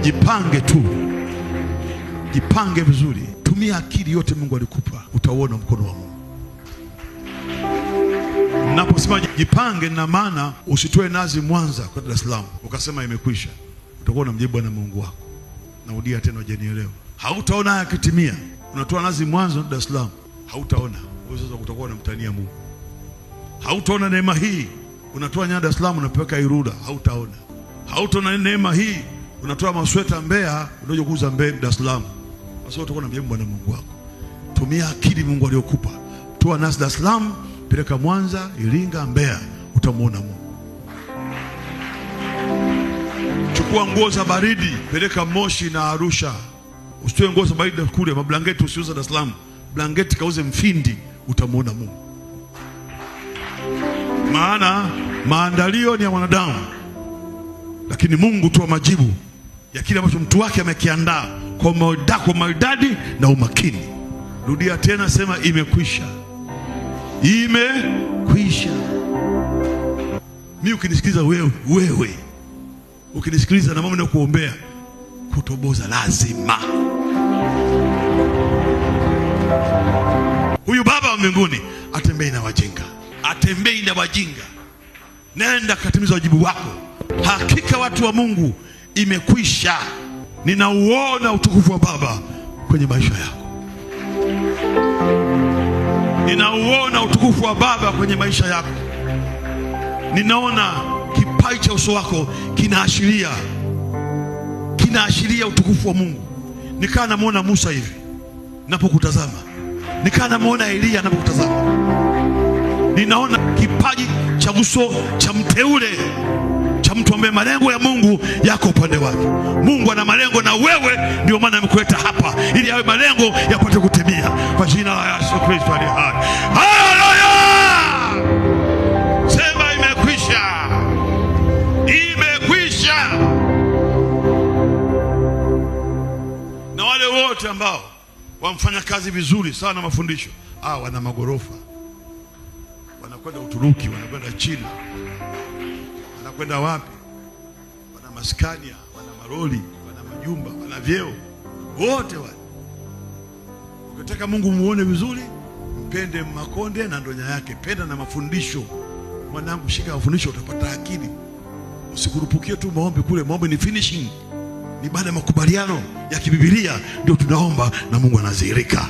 jipange tu, jipange vizuri, tumia akili yote Mungu alikupa, utauona mkono wa Mungu. Naposema jipange, na maana usitoe nazi Mwanza kwa Dar es Salaam ukasema imekwisha. Utakuwa unamjibu Bwana Mungu wako. Narudia tena, hujanielewa. Hautaona haya kitimia. Unatoa nazi Mwanza Dar es Salaam, hautaona. Wewe sasa utakuwa unamtania Mungu. Hautaona neema hii. Unatoa nyanda Dar es Salaam unapeleka Iruda, hautaona. Hautaona neema hii. Unatoa masweta Mbeya, unaje kuuza Mbeya Dar es Salaam. Sasa utakuwa unamjibu Bwana Mungu wako. Tumia akili Mungu aliyokupa. Toa nazi Dar es Salaam, peleka Mwanza, Iringa, Mbeya, utamuona Mungu. Chukua nguo za baridi, peleka Moshi na Arusha. Usitoe nguo za baridi kule, mablanketi usiuze Dar es Salaam. Blanketi kauze Mfindi, utamuona Mungu. Maana maandalio ni ya wanadamu, lakini Mungu toa majibu ya kile ambacho mtu wake amekiandaa kwa maridadi na umakini. Rudia tena, sema imekwisha. Imekwisha. Mimi ukinisikiliza wewe ukinisikiliza na mama nakuombea, kutoboza lazima. Huyu Baba wa mbinguni atembei na wajinga, atembei na wajinga. Nenda katimiza wajibu wako. Hakika watu wa Mungu, imekwisha. Ninauona utukufu wa Baba kwenye maisha yako. Ninauona utukufu wa Baba kwenye maisha yako. Ninaona kipai cha uso wako kinaashiria utukufu wa Mungu. Nikaa namuona Musa hivi napokutazama, nikaa namuona Elia napokutazama. Ninaona kipaji cha uso cha mteule, cha mtu ambaye malengo ya Mungu yako upande wake. Mungu ana malengo na wewe, ndio maana amekuleta hapa ili yawe malengo yapate kutimia kwa jina la Yesu Kristo aliye hai. Haleluya! Sema imekwisha. Imekwisha. Na wale wote ambao wamfanya kazi vizuri sana mafundisho, wana magorofa, wanakwenda Uturuki, wanakwenda China, wanakwenda wapi, wana maskania, wana maroli, wana majumba, wana vyeo, wote wale. Ukitaka Mungu muone vizuri, mpende Makonde na ndonya yake, penda na mafundisho. Mwanangu, shika mafundisho utapata akili. Usikurupukie tu maombi kule. Maombi ni finishing, ni baada ya makubaliano ya kibibilia ndio tunaomba na Mungu anadhihirika.